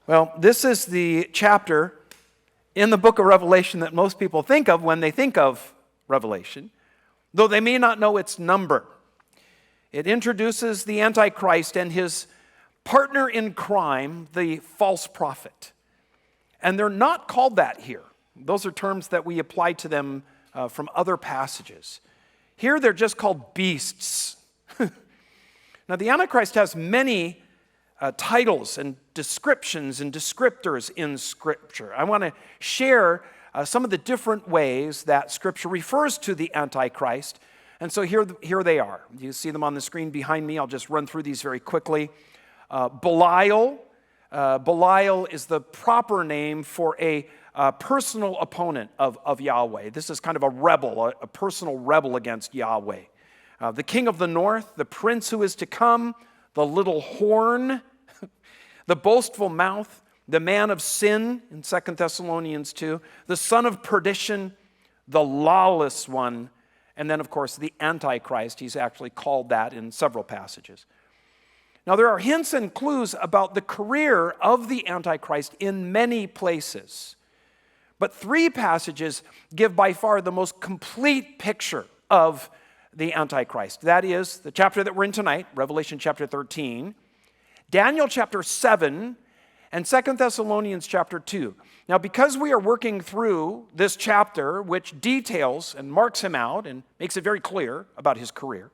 Well, this is the chapter in the book of Revelation that most people think of when they think of Revelation, though they may not know its number. It introduces the Antichrist and his partner in crime, the false prophet. And they're not called that here. Those are terms that we apply to them from other passages. Here they're just called beasts. Now the Antichrist has many titles and descriptions and descriptors in Scripture. I want to share some of the different ways that Scripture refers to the Antichrist. And so here they are. You see them on the screen behind me. I'll just run through these very quickly. Belial. Belial is the proper name for a personal opponent of Yahweh. This is kind of a rebel, a personal rebel against Yahweh. The king of the north, the prince who is to come, the little horn, the boastful mouth, the man of sin in 2 Thessalonians 2, the son of perdition, the lawless one, and then, of course, the Antichrist. He's actually called that in several passages. Now, there are hints and clues about the career of the Antichrist in many places. But three passages give by far the most complete picture of the Antichrist. That is the chapter that we're in tonight, Revelation chapter 13, Daniel chapter 7, and 2 Thessalonians chapter 2. Now, because we are working through this chapter, which details and marks him out and makes it very clear about his career,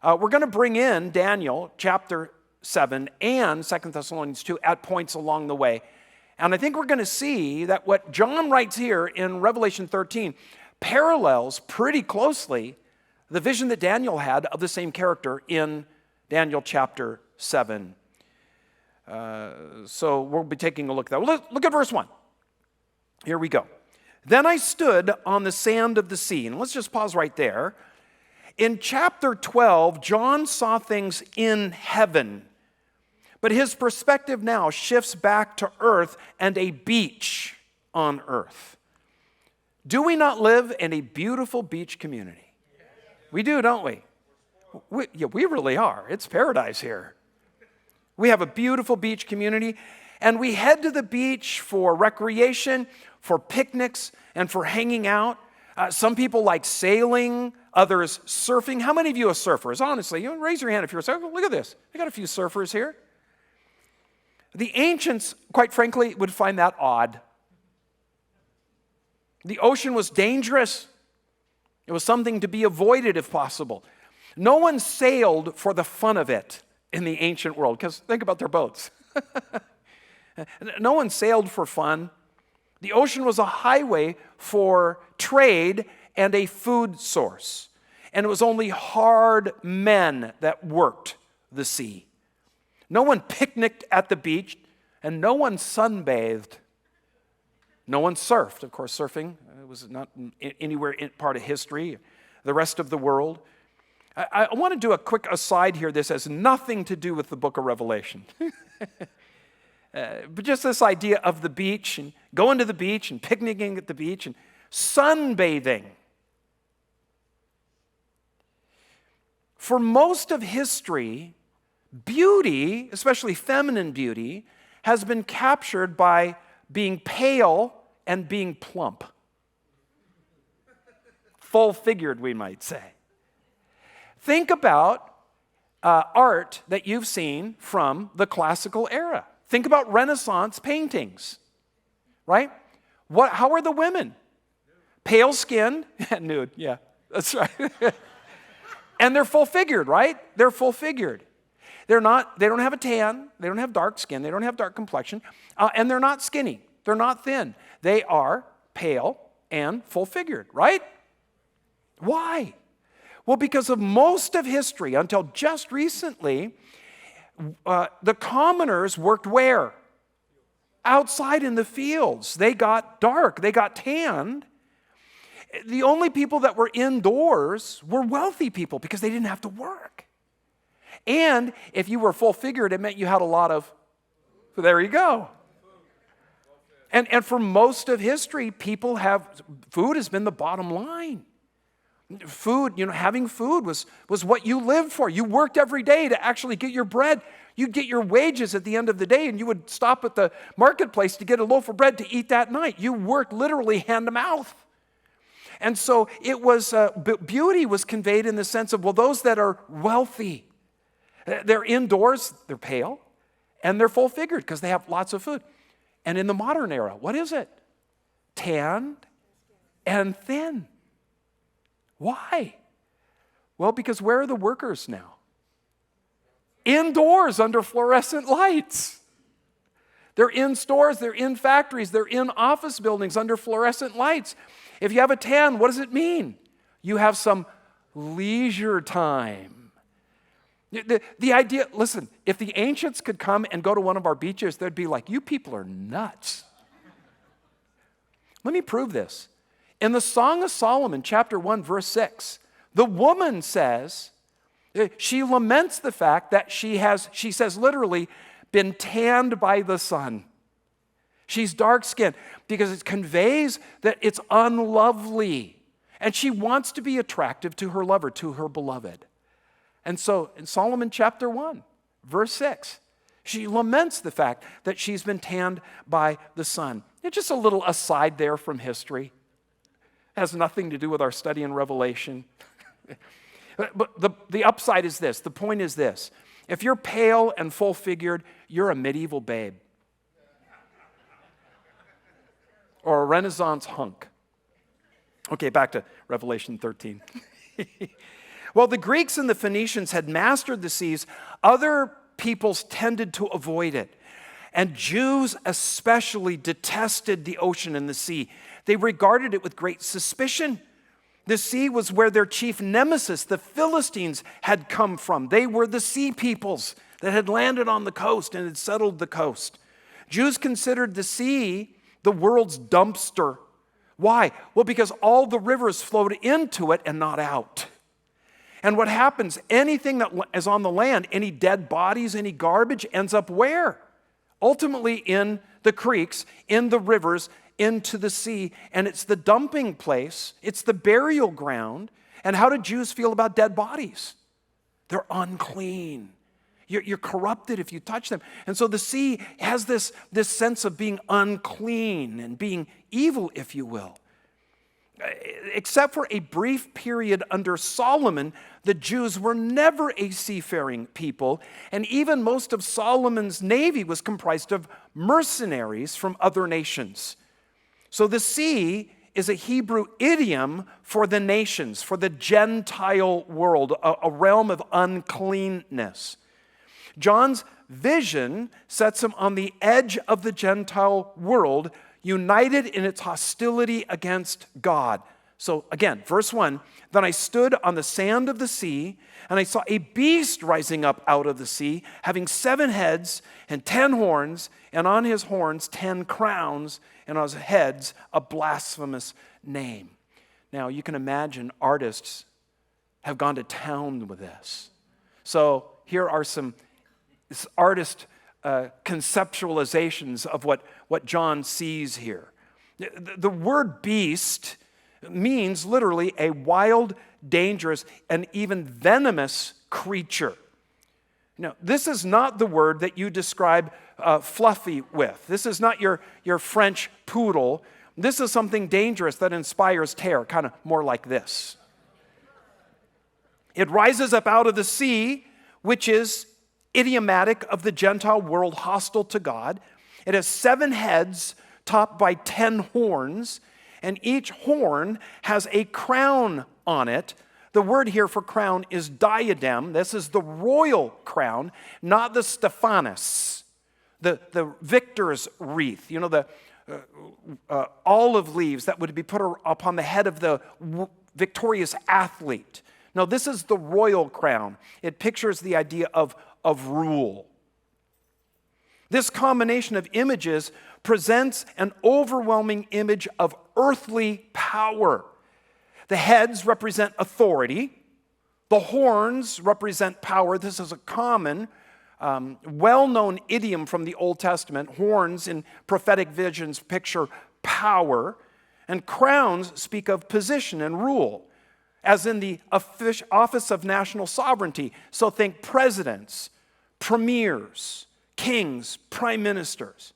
we're going to bring in Daniel chapter 7 and 2 Thessalonians 2 at points along the way. And I think we're going to see that what John writes here in Revelation 13 parallels pretty closely the vision that Daniel had of the same character in Daniel chapter 7. So we'll be taking a look at that. Look at verse 1. Here we go. Then I stood on the sand of the sea. And let's just pause right there. In chapter 12, John saw things in heaven. But his perspective now shifts back to earth and a beach on earth. Do we not live in a beautiful beach community? We do, don't we? We really are. It's paradise here. We have a beautiful beach community, and we head to the beach for recreation, for picnics, and for hanging out. Some people like sailing, others surfing. How many of you are surfers? Honestly, raise your hand if you're a surfer. Look at this. I got a few surfers here. The ancients, quite frankly, would find that odd. The ocean was dangerous. It was something to be avoided if possible. No one sailed for the fun of it in the ancient world, because think about their boats. No one sailed for fun. The ocean was a highway for trade and a food source. And it was only hard men that worked the sea. No one picnicked at the beach, and no one sunbathed. No one surfed. Of course, surfing was not anywhere in part of history, the rest of the world. I want to do a quick aside here. This has nothing to do with the book of Revelation. But just this idea of the beach and going to the beach and picnicking at the beach and sunbathing. For most of history, beauty, especially feminine beauty, has been captured by being pale and being plump. Full-figured, we might say. Think about art that you've seen from the classical era. Think about Renaissance paintings, right? How are the women? Pale-skinned, nude, yeah, that's right. And they're full-figured, right? They're full-figured. They don't have a tan, they don't have dark skin, they don't have dark complexion, and they're not skinny, they're not thin. They are pale and full-figured, right? Why? Well, because of most of history, until just recently, the commoners worked where? Outside in the fields. They got dark, they got tanned. The only people that were indoors were wealthy people because they didn't have to work. And if you were full-figured, it meant you had a lot of, so there you go. And for most of history, food has been the bottom line. Food, having food was what you lived for. You worked every day to actually get your bread. You'd get your wages at the end of the day, and you would stop at the marketplace to get a loaf of bread to eat that night. You worked literally hand to mouth. And so it was, beauty was conveyed in the sense of, well, those that are wealthy, they're indoors, they're pale, and they're full-figured because they have lots of food. And in the modern era, what is it? Tanned and thin. Why? Well, because where are the workers now? Indoors under fluorescent lights. They're in stores, they're in factories, they're in office buildings under fluorescent lights. If you have a tan, what does it mean? You have some leisure time. The idea, listen, if the ancients could come and go to one of our beaches, they'd be like, you people are nuts. Let me prove this. In the Song of Solomon, chapter 1, verse 6, the woman says, she laments the fact that she says literally, been tanned by the sun. She's dark-skinned because it conveys that it's unlovely. And she wants to be attractive to her lover, to her beloved. And so in Solomon chapter 1, verse 6, she laments the fact that she's been tanned by the sun. It's just a little aside there from history. It has nothing to do with our study in Revelation. But the upside is this. The point is this. If you're pale and full-figured, you're a medieval babe. Or a Renaissance hunk. Okay, back to Revelation 13. Well, the Greeks and the Phoenicians had mastered the seas. Other peoples tended to avoid it. And Jews especially detested the ocean and the sea. They regarded it with great suspicion. The sea was where their chief nemesis, the Philistines, had come from. They were the sea peoples that had landed on the coast and had settled the coast. Jews considered the sea the world's dumpster. Why? Well, because all the rivers flowed into it and not out. And what happens, anything that is on the land, any dead bodies, any garbage, ends up where? Ultimately in the creeks, in the rivers, into the sea. And it's the dumping place. It's the burial ground. And how do Jews feel about dead bodies? They're unclean. You're corrupted if you touch them. And so the sea has this sense of being unclean and being evil, if you will. Except for a brief period under Solomon, the Jews were never a seafaring people, and even most of Solomon's navy was comprised of mercenaries from other nations. So the sea is a Hebrew idiom for the nations, for the Gentile world, a realm of uncleanness. John's vision sets him on the edge of the Gentile world, united in its hostility against God. So again, verse 1, then I stood on the sand of the sea, and I saw a beast rising up out of the sea, having 7 heads and 10 horns, and on his horns 10 crowns, and on his heads a blasphemous name. Now you can imagine artists have gone to town with this. So here are some artist conceptualizations of what John sees here. The word beast means literally a wild, dangerous, and even venomous creature. Now, this is not the word that you describe Fluffy with. This is not your French poodle. This is something dangerous that inspires terror, kind of more like this. It rises up out of the sea, which is idiomatic of the Gentile world hostile to God. It has 7 heads topped by 10 horns, and each horn has a crown on it. The word here for crown is diadem. This is the royal crown, not the Stephanos, the victor's wreath. You know, the olive leaves that would be put upon the head of the victorious athlete. No, this is the royal crown. It pictures the idea of rule. This combination of images presents an overwhelming image of earthly power. The heads represent authority. The horns represent power. This is a common, well-known idiom from the Old Testament. Horns in prophetic visions picture power, and crowns speak of position and rule, as in the office of national sovereignty. So think presidents, premiers, kings, prime ministers.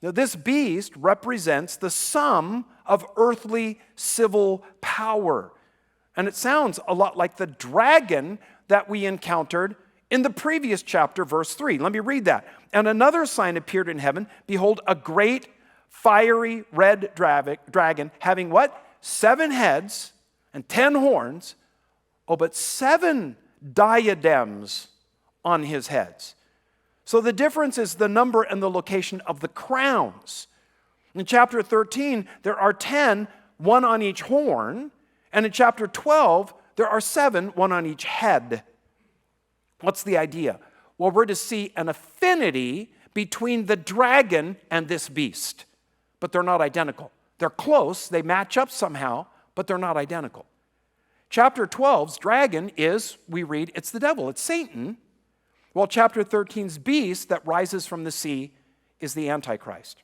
Now, this beast represents the sum of earthly civil power. And it sounds a lot like the dragon that we encountered in the previous chapter, verse 3. Let me read that. And another sign appeared in heaven. Behold, a great fiery red dragon, having what? 7 heads and 10 horns. Oh, but 7 diadems on his heads. So the difference is the number and the location of the crowns. In chapter 13, there are 10, 1 on each horn. And in chapter 12, there are 7, 1 on each head. What's the idea? Well, we're to see an affinity between the dragon and this beast. But they're not identical. They're close, they match up somehow, but they're not identical. Chapter 12's dragon is, we read, it's the devil, it's Satan. While chapter 13's beast that rises from the sea is the Antichrist.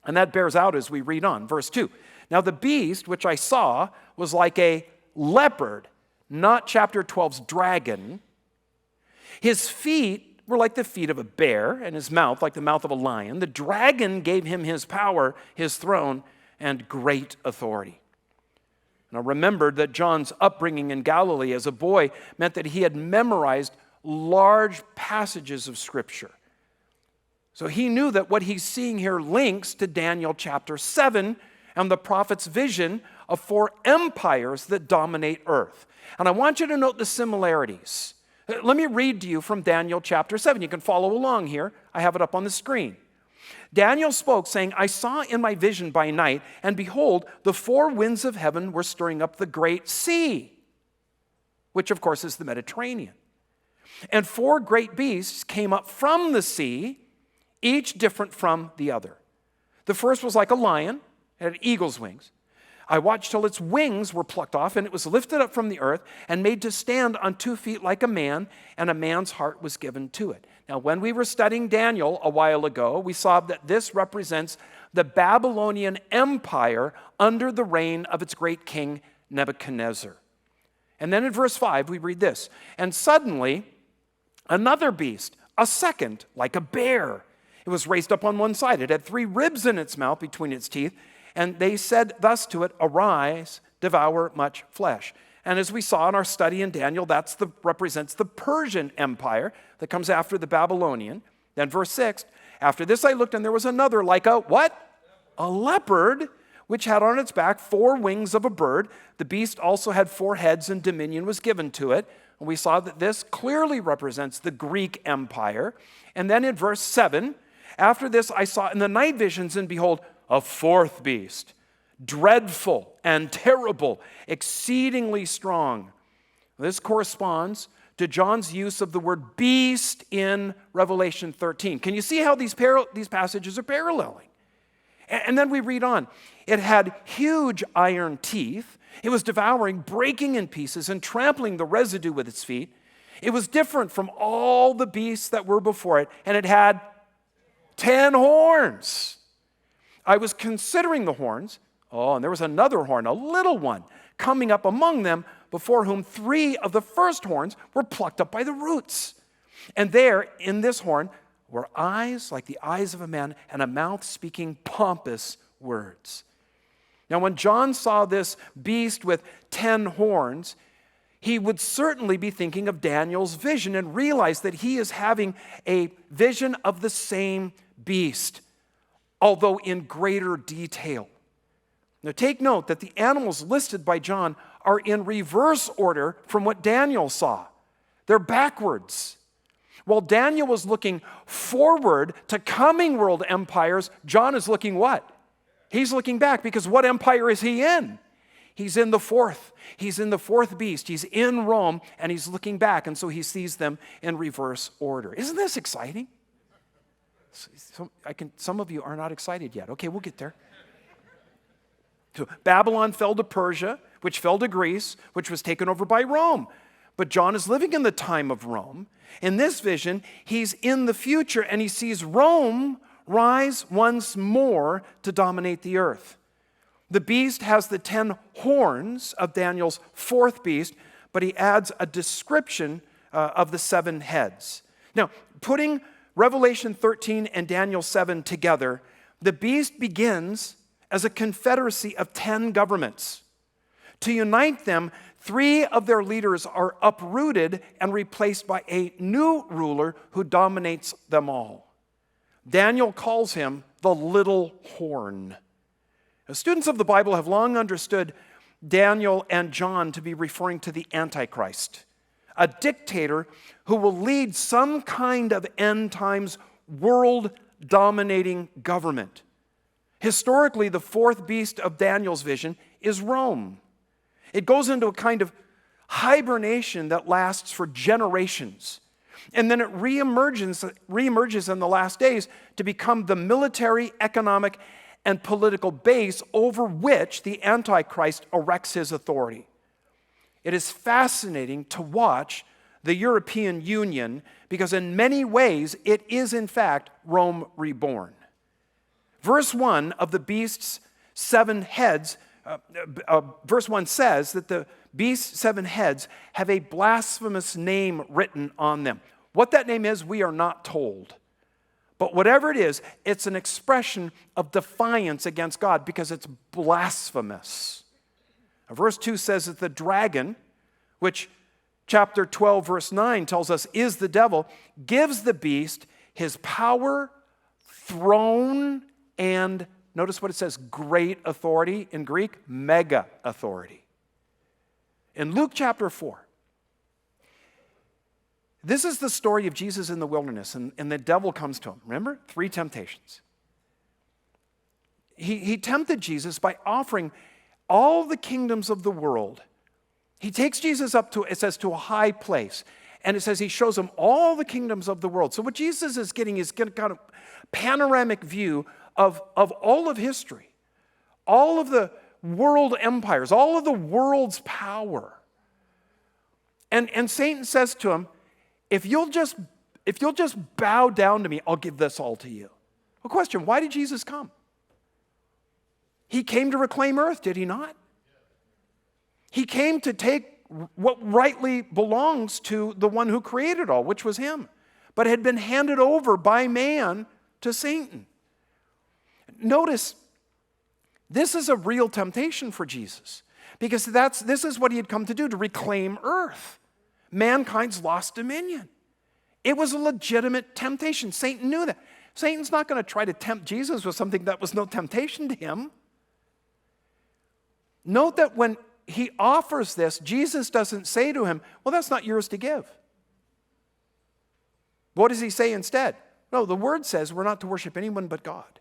And that bears out as we read on. Verse 2. Now the beast which I saw was like a leopard, not chapter 12's dragon. His feet were like the feet of a bear, and his mouth like the mouth of a lion. The dragon gave him his power, his throne, and great authority. Now remember that John's upbringing in Galilee as a boy meant that he had memorized large passages of Scripture. So he knew that what he's seeing here links to Daniel chapter 7 and the prophet's vision of 4 empires that dominate earth. And I want you to note the similarities. Let me read to you from Daniel chapter 7. You can follow along here. I have it up on the screen. Daniel spoke, saying, I saw in my vision by night, and behold, the 4 winds of heaven were stirring up the great sea, which of course is the Mediterranean. And 4 great beasts came up from the sea, each different from the other. The first was like a lion, it had eagle's wings. I watched till its wings were plucked off, and it was lifted up from the earth and made to stand on 2 feet like a man, and a man's heart was given to it. Now, when we were studying Daniel a while ago, we saw that this represents the Babylonian Empire under the reign of its great king Nebuchadnezzar. And then in verse 5, we read this, and suddenly another beast, a second, like a bear. It was raised up on one side. It had 3 ribs in its mouth between its teeth. And they said thus to it, arise, devour much flesh. And as we saw in our study in Daniel, represents the Persian Empire that comes after the Babylonian. Then verse 6, after this I looked, and there was another like a what? A leopard, which had on its back 4 wings of a bird. The beast also had 4 heads, and dominion was given to it. And we saw that this clearly represents the Greek Empire. And then in verse 7, after this I saw in the night visions, and behold, a 4th beast, dreadful and terrible, exceedingly strong. This corresponds to John's use of the word beast in Revelation 13. Can you see how these passages are paralleling? And then we read on. It had huge iron teeth. It was devouring, breaking in pieces, and trampling the residue with its feet. It was different from all the beasts that were before it, and it had 10 horns. I was considering the horns. Oh, and there was another horn, a little one, coming up among them, before whom 3 of the first horns were plucked up by the roots. And there, in this horn, were eyes like the eyes of a man, and a mouth speaking pompous words. Now, when John saw this beast with 10 horns, he would certainly be thinking of Daniel's vision and realize that he is having a vision of the same beast, although in greater detail. Now take note that the animals listed by John are in reverse order from what Daniel saw. They're backwards. While Daniel was looking forward to coming world empires, John is looking what? He's looking back, because what empire is he in? He's in the 4th. He's in the 4th beast. He's in Rome, and he's looking back, and so he sees them in reverse order. Isn't this exciting? Some of you are not excited yet. Okay, we'll get there. So Babylon fell to Persia, which fell to Greece, which was taken over by Rome. But John is living in the time of Rome. In this vision, he's in the future, and he sees Rome rise once more to dominate the earth. The beast has the 10 horns of Daniel's 4th beast, but he adds a description of the 7 heads. Now, putting Revelation 13 and Daniel 7 together, the beast begins as a confederacy of 10 governments. To unite them, 3 of their leaders are uprooted and replaced by a new ruler who dominates them all. Daniel calls him the little horn. Now, students of the Bible have long understood Daniel and John to be referring to the Antichrist, a dictator who will lead some kind of end times world-dominating government. Historically, the 4th beast of Daniel's vision is Rome. It goes into a kind of hibernation that lasts for generations. And then it reemerges in the last days to become the military, economic, and political base over which the Antichrist erects his authority. It is fascinating to watch the European Union because in many ways it is in fact Rome reborn. Verse 1 of the beast's 7 heads, verse 1 says that the beast's 7 heads have a blasphemous name written on them. What that name is, we are not told. But whatever it is, it's an expression of defiance against God because it's blasphemous. Verse 2 says that the dragon, which chapter 12, verse 9 tells us is the devil, gives the beast his power, throne, and notice what it says, great authority. In Greek, mega authority. In Luke chapter 4, this is the story of Jesus in the wilderness, and the devil comes to him. Remember? 3 temptations. He tempted Jesus by offering all the kingdoms of the world. He takes Jesus up to, it says, to a high place. And it says he shows him all the kingdoms of the world. So what Jesus is getting is kind of panoramic view of all of history, all of the world empires, all of the world's power. And Satan says to him, if you'll just bow down to me, I'll give this all to you. Well, question, why did Jesus come? He came to reclaim earth, did he not? He came to take what rightly belongs to the one who created all, which was him, but had been handed over by man to Satan. Notice, this is a real temptation for Jesus, because this is what he had come to do, to reclaim earth. Mankind's lost dominion. It was a legitimate temptation. Satan knew that. Satan's not going to try to tempt Jesus with something that was no temptation to him. Note that when he offers this, Jesus doesn't say to him, well, that's not yours to give. What does he say instead? No, the word says we're not to worship anyone but God.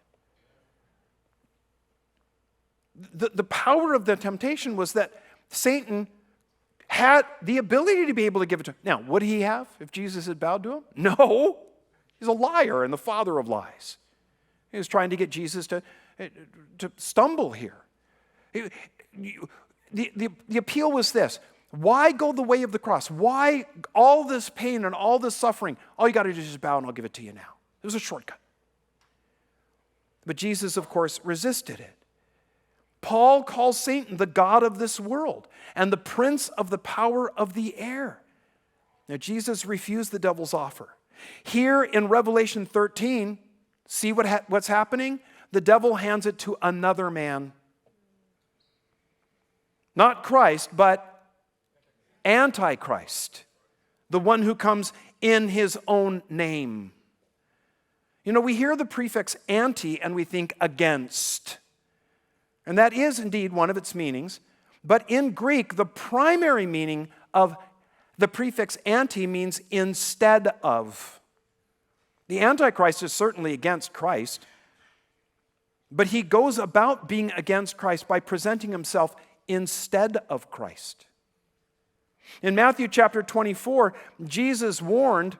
The power of the temptation was that Satan had the ability to be able to give it to him. Now, would he have if Jesus had bowed to him? No. He's a liar and the father of lies. He was trying to get Jesus to stumble here. The appeal was this. Why go the way of the cross? Why all this pain and all this suffering? All you got to do is just bow and I'll give it to you now. It was a shortcut. But Jesus, of course, resisted it. Paul calls Satan the god of this world and the prince of the power of the air. Now, Jesus refused the devil's offer. Here in Revelation 13, see what's happening? The devil hands it to another man. Not Christ, but Antichrist, the one who comes in his own name. You know, we hear the prefix anti and we think against. And that is indeed one of its meanings. But in Greek, the primary meaning of the prefix anti means instead of. The Antichrist is certainly against Christ, but he goes about being against Christ by presenting himself instead of Christ. In Matthew chapter 24, Jesus warned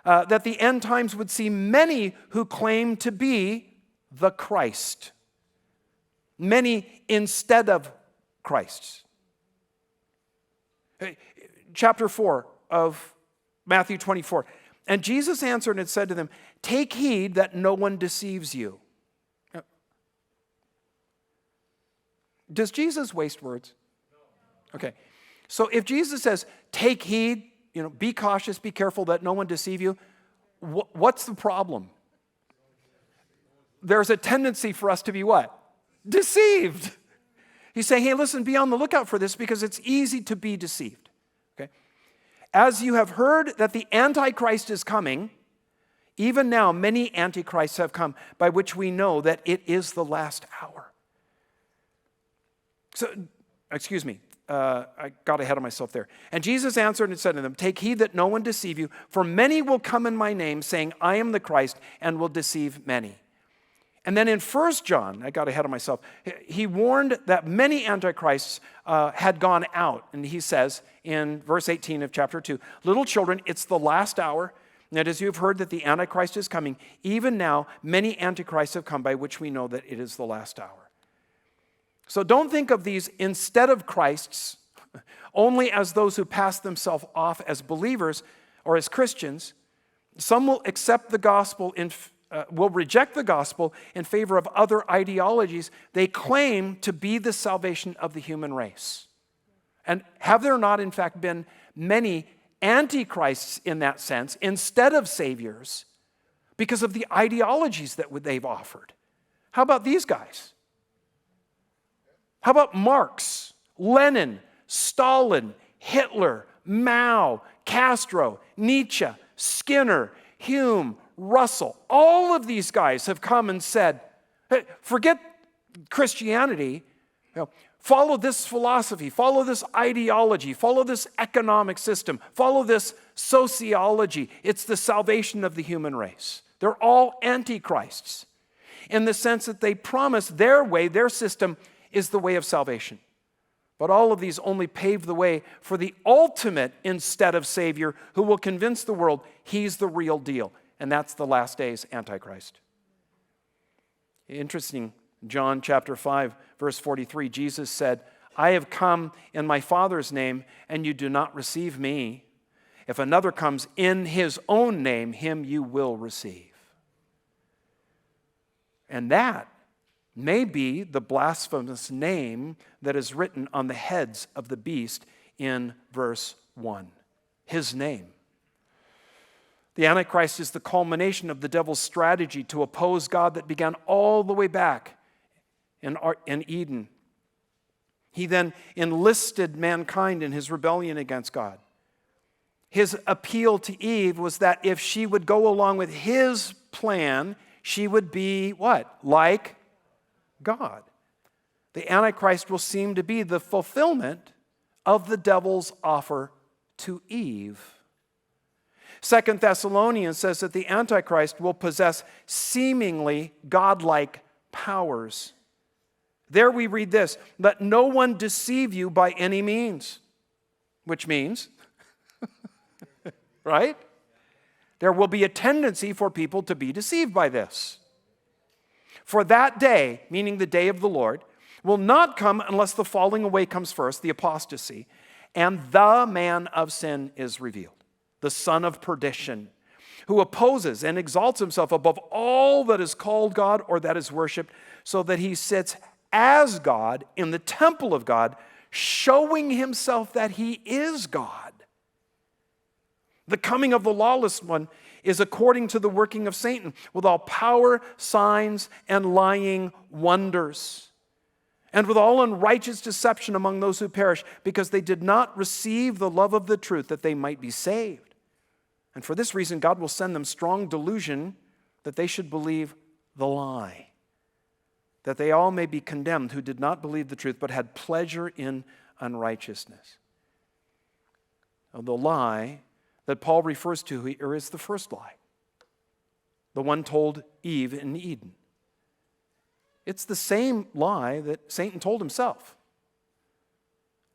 that the end times would see many who claim to be the Christ. Many instead of Christ. Chapter 4 of Matthew 24. And Jesus answered and said to them, take heed that no one deceives you. Does Jesus waste words? Okay. So if Jesus says, take heed be cautious, be careful that no one deceive you. What's the problem? There's a tendency for us to be what? Deceived. He's saying, hey, listen, be on the lookout for this because it's easy to be deceived. Okay? As you have heard that the Antichrist is coming, even now many Antichrists have come, by which we know that it is the last hour. So, excuse me, I got ahead of myself there. And Jesus answered and said to them, take heed that no one deceive you, for many will come in my name, saying, I am the Christ, and will deceive many. And then in 1 John, I got ahead of myself, he warned that many antichrists had gone out. And he says in verse 18 of chapter 2, little children, it's the last hour. And as you have heard that the Antichrist is coming, even now many antichrists have come, by which we know that it is the last hour. So don't think of these instead of Christs only as those who pass themselves off as believers or as Christians. Some will accept the gospel will reject the gospel in favor of other ideologies they claim to be the salvation of the human race. And have there not, in fact, been many antichrists in that sense instead of saviors because of the ideologies that they've offered? How about these guys? How about Marx, Lenin, Stalin, Hitler, Mao, Castro, Nietzsche, Skinner, Hume, Russell? All of these guys have come and said, hey, forget Christianity, follow this philosophy, follow this ideology, follow this economic system, follow this sociology. It's the salvation of the human race. They're all antichrists in the sense that they promise their way, their system is the way of salvation. But all of these only pave the way for the ultimate instead of Savior who will convince the world he's the real deal. And that's the last days Antichrist. Interesting, John chapter 5, verse 43, Jesus said, I have come in my Father's name, and you do not receive me. If another comes in his own name, him you will receive. And that may be the blasphemous name that is written on the heads of the beast in verse 1. His name. The Antichrist is the culmination of the devil's strategy to oppose God that began all the way back in Eden. He then enlisted mankind in his rebellion against God. His appeal to Eve was that if she would go along with his plan, she would be what? Like God. The Antichrist will seem to be the fulfillment of the devil's offer to Eve. 2 Thessalonians says that the Antichrist will possess seemingly godlike powers. There we read this, let no one deceive you by any means, which means, right? There will be a tendency for people to be deceived by this. For that day, meaning the day of the Lord, will not come unless the falling away comes first, the apostasy, and the man of sin is revealed, the son of perdition, who opposes and exalts himself above all that is called God or that is worshipped, so that he sits as God in the temple of God, showing himself that he is God. The coming of the lawless one is according to the working of Satan, with all power, signs, and lying wonders, and with all unrighteous deception among those who perish, because they did not receive the love of the truth that they might be saved. And for this reason, God will send them strong delusion that they should believe the lie, that they all may be condemned who did not believe the truth, but had pleasure in unrighteousness. Now, the lie that Paul refers to here is the first lie, the one told Eve in Eden. It's the same lie that Satan told himself.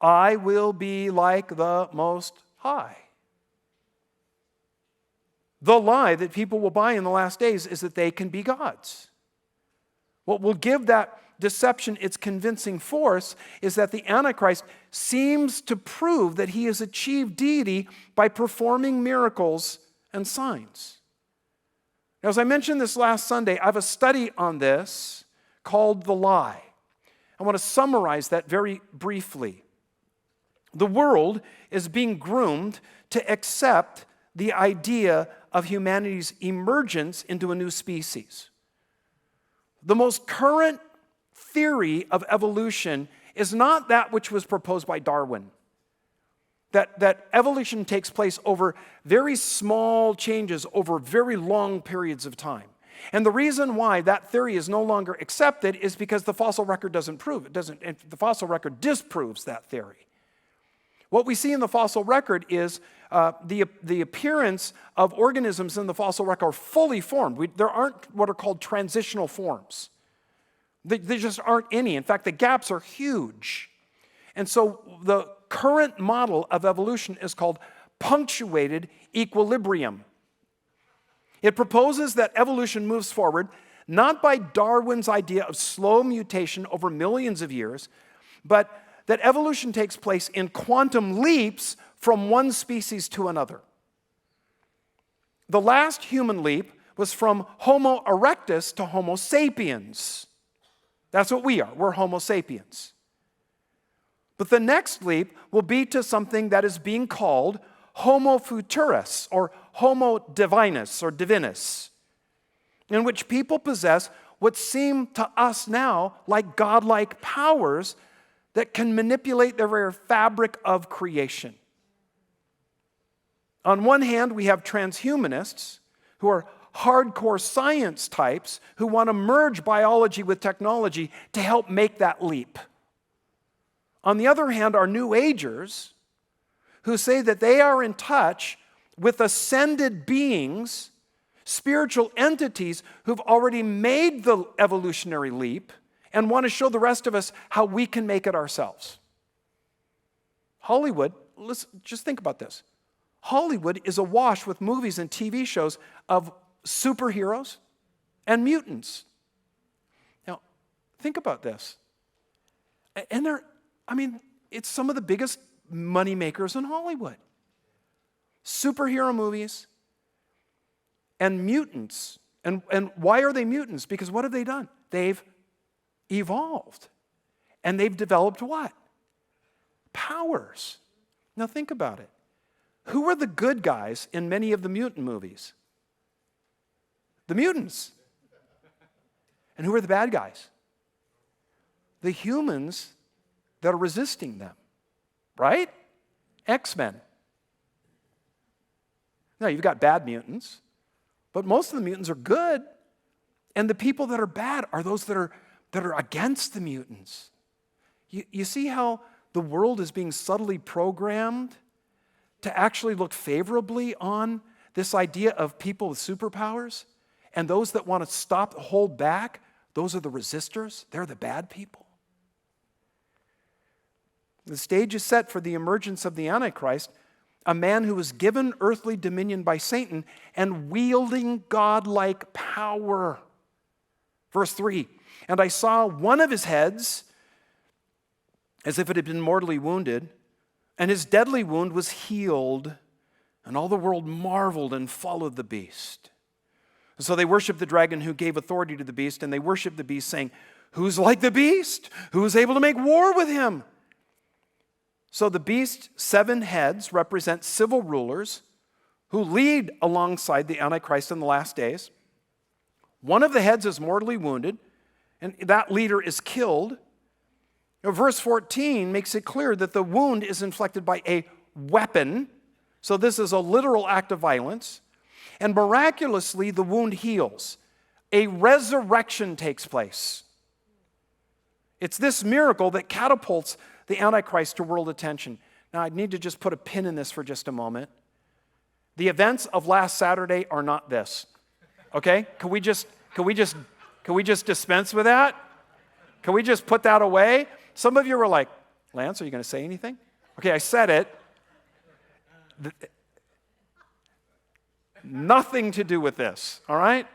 I will be like the Most High. The lie that people will buy in the last days is that they can be gods. What will give that deception its convincing force is that the Antichrist seems to prove that he has achieved deity by performing miracles and signs. Now, as I mentioned this last Sunday, I have a study on this called The Lie. I want to summarize that very briefly. The world is being groomed to accept the idea of humanity's emergence into a new species. The most current theory of evolution is not that which was proposed by Darwin. That evolution takes place over very small changes over very long periods of time. And the reason why that theory is no longer accepted is because the fossil record doesn't prove it. The fossil record disproves that theory. What we see in the fossil record is the appearance of organisms in the fossil record are fully formed. There aren't what are called transitional forms. There just aren't any. In fact, the gaps are huge. And so the current model of evolution is called punctuated equilibrium. It proposes that evolution moves forward not by Darwin's idea of slow mutation over millions of years, but that evolution takes place in quantum leaps from one species to another. The last human leap was from Homo erectus to Homo sapiens. That's what we are. We're Homo sapiens. But the next leap will be to something that is being called Homo futurus or Homo divinus or divinus, in which people possess what seem to us now like godlike powers that can manipulate the very fabric of creation. On one hand, we have transhumanists who are hardcore science types who want to merge biology with technology to help make that leap. On the other hand, are New Agers who say that they are in touch with ascended beings, spiritual entities who've already made the evolutionary leap and want to show the rest of us how we can make it ourselves. Hollywood, just think about this. Hollywood is awash with movies and TV shows of superheroes and mutants. Now, think about this. And it's some of the biggest money makers in Hollywood. Superhero movies and mutants. And why are they mutants? Because what have they done? They've evolved. And they've developed what? Powers. Now think about it. Who are the good guys in many of the mutant movies? The mutants. And who are the bad guys? The humans that are resisting them. Right? X-Men. Now, you've got bad mutants, but most of the mutants are good. And the people that are bad are those that are against the mutants. You see how the world is being subtly programmed to actually look favorably on this idea of people with superpowers? And those that want to hold back, those are the resistors. They're the bad people. The stage is set for the emergence of the Antichrist, a man who was given earthly dominion by Satan and wielding godlike power. Verse 3, and I saw one of his heads as if it had been mortally wounded, and his deadly wound was healed, and all the world marveled and followed the beast. And so they worshiped the dragon who gave authority to the beast, and they worshiped the beast, saying, who's like the beast? Who is able to make war with him? So the beast's 7 heads represent civil rulers who lead alongside the Antichrist in the last days. One of the heads is mortally wounded, and that leader is killed. Now, verse 14 makes it clear that the wound is inflicted by a weapon. So this is a literal act of violence. And miraculously, the wound heals. A resurrection takes place. It's this miracle that catapults the Antichrist to world attention. Now, I need to just put a pin in this for just a moment. The events of last Saturday are not this. Okay? Can we just dispense with that? Can we just put that away? Some of you were like, Lance, are you going to say anything? Okay, I said it. Nothing to do with this, all right?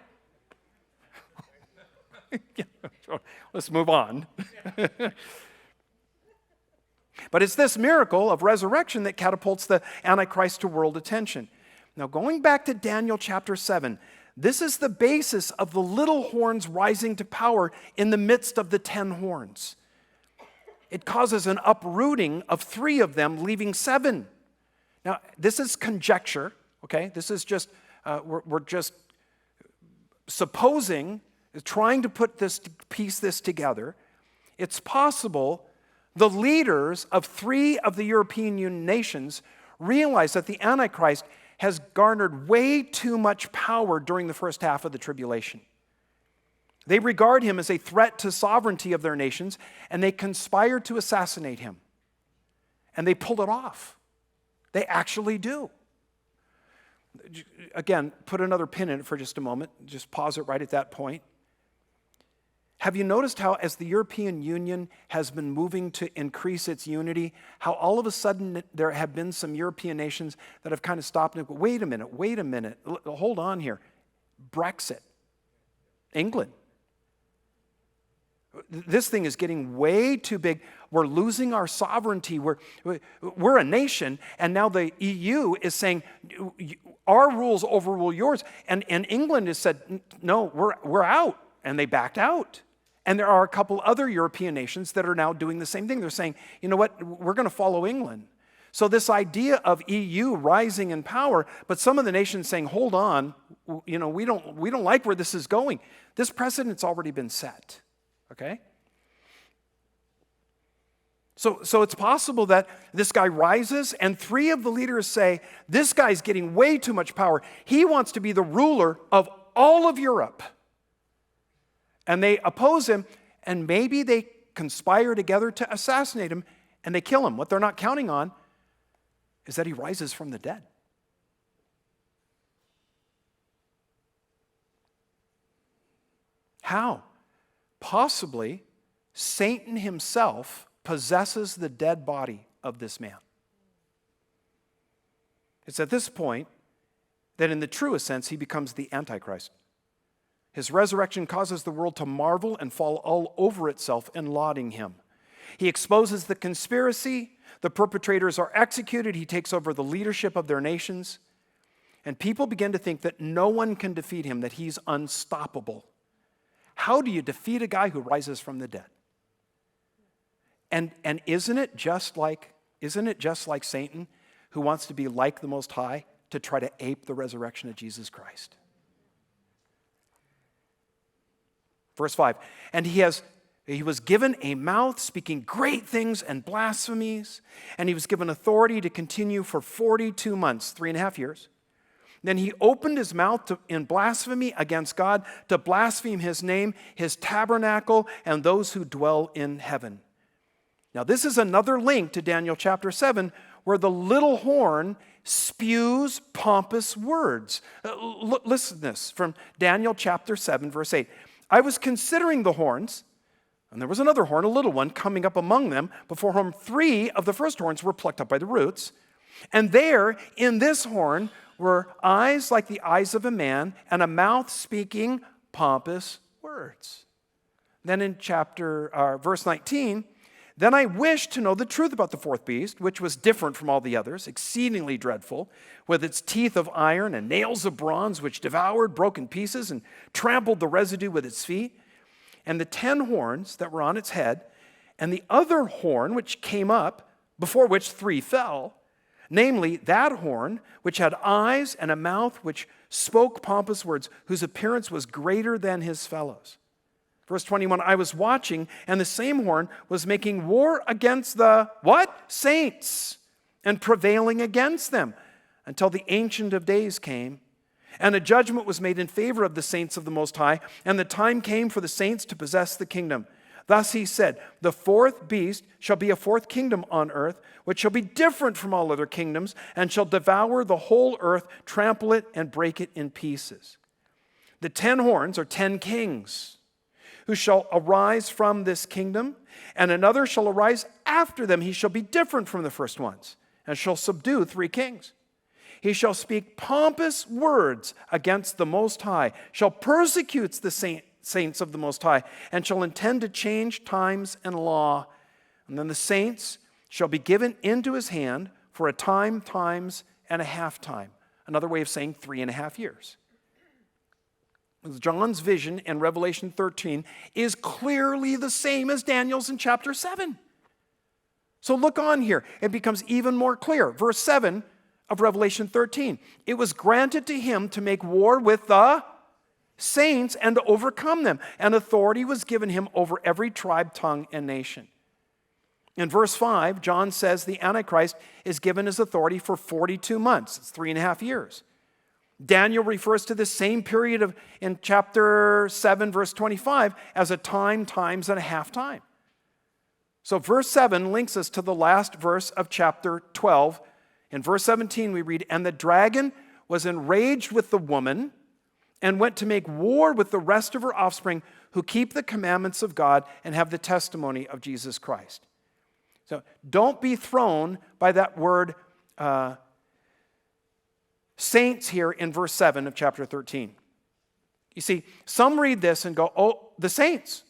Let's move on. But it's this miracle of resurrection that catapults the Antichrist to world attention. Now, going back to Daniel chapter 7, this is the basis of the little horns rising to power in the midst of the 10 horns. it causes an uprooting of 3 of them, leaving 7. Now, this is conjecture, okay? This is just, we're just supposing, trying to piece this together. It's possible the leaders of 3 of the European Union nations realize that the Antichrist has garnered way too much power during the first half of the tribulation. They regard him as a threat to sovereignty of their nations, and they conspire to assassinate him. And they pull it off. They actually do. Again, put another pin in it for just a moment. Just pause it right at that point. Have you noticed how, as the European Union has been moving to increase its unity, how all of a sudden there have been some European nations that have kind of stopped and go, wait a minute, hold on here. Brexit. England. This thing is getting way too big. We're losing our sovereignty. We're a nation, and now the EU is saying, our rules overrule yours. And England has said, no, we're out. And they backed out. And there are a couple other European nations that are now doing the same thing. They're saying, you know what, we're going to follow England. So this idea of EU rising in power, but some of the nations saying, hold on, we don't like where this is going. This precedent's already been set. Okay? So it's possible that this guy rises and 3 of the leaders say, this guy's getting way too much power. He wants to be the ruler of all of Europe. And they oppose him, and maybe they conspire together to assassinate him, and they kill him. What they're not counting on is that he rises from the dead. How? Possibly, Satan himself possesses the dead body of this man. It's at this point that in the truest sense, he becomes the Antichrist. His resurrection causes the world to marvel and fall all over itself in lauding him. He exposes the conspiracy. The perpetrators are executed. He takes over the leadership of their nations. And people begin to think that no one can defeat him, that he's unstoppable. How do you defeat a guy who rises from the dead? And isn't it just like Satan, who wants to be like the Most High, to try to ape the resurrection of Jesus Christ? Verse 5, and he was given a mouth speaking great things and blasphemies, and he was given authority to continue for 42 months, 3.5 years. Then he opened his mouth in blasphemy against God, to blaspheme his name, his tabernacle, and those who dwell in heaven. Now this is another link to Daniel chapter 7, where the little horn spews pompous words. Listen to this from Daniel chapter 7, verse 8. I was considering the horns, and there was another horn, a little one, coming up among them, before whom 3 of the first horns were plucked up by the roots. And there, in this horn, were eyes like the eyes of a man, and a mouth speaking pompous words. Then in verse 19, then I wished to know the truth about the 4th beast, which was different from all the others, exceedingly dreadful, with its teeth of iron and nails of bronze, which devoured, broke in pieces, and trampled the residue with its feet, and the 10 horns that were on its head, and the other horn which came up, before which 3 fell, namely that horn which had eyes and a mouth which spoke pompous words, whose appearance was greater than his fellows. Verse 21, I was watching, and the same horn was making war against the, what? Saints, and prevailing against them, until the Ancient of Days came. And a judgment was made in favor of the saints of the Most High, and the time came for the saints to possess the kingdom. Thus he said, the 4th beast shall be a 4th kingdom on earth, which shall be different from all other kingdoms, and shall devour the whole earth, trample it, and break it in pieces. The 10 horns are 10 kings, who shall arise from this kingdom, and another shall arise after them. He shall be different from the first ones, and shall subdue 3 kings. He shall speak pompous words against the Most High, shall persecute the saints of the Most High, and shall intend to change times and law. And then the saints shall be given into his hand for a time, times, and a half time. Another way of saying 3.5 years. John's vision in Revelation 13 is clearly the same as Daniel's in chapter 7. So look on here. It becomes even more clear. Verse 7 of Revelation 13. It was granted to him to make war with the saints and to overcome them. And authority was given him over every tribe, tongue, and nation. In verse 5, John says the Antichrist is given his authority for 42 months. It's 3.5 years. Daniel refers to the same period in chapter 7, verse 25, as a time, times, and a half time. So verse 7 links us to the last verse of chapter 12. In verse 17 we read, "And the dragon was enraged with the woman and went to make war with the rest of her offspring who keep the commandments of God and have the testimony of Jesus Christ." So don't be thrown by that word saints here in verse 7 of chapter 13. You see, some read this and go, oh, the saints.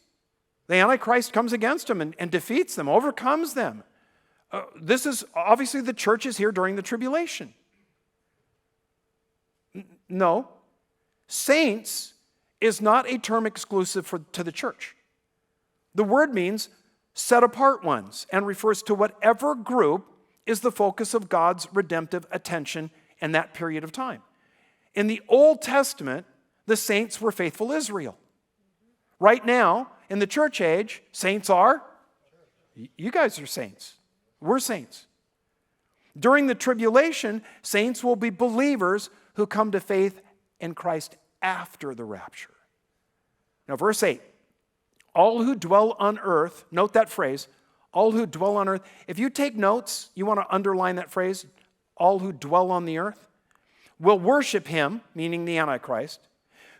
The Antichrist comes against them and defeats them, overcomes them. This is obviously the church is here during the tribulation. No. Saints is not a term exclusive to the church. The word means set apart ones and refers to whatever group is the focus of God's redemptive attention in that period of time. In the Old Testament, the saints were faithful Israel. Right now, in the church age, saints are, you guys are saints. We're saints. During the tribulation, saints will be believers who come to faith in Christ after the rapture. Now, verse 8, all who dwell on earth, note that phrase, all who dwell on earth. If you take notes, you want to underline that phrase, all who dwell on the earth, will worship him, meaning the Antichrist,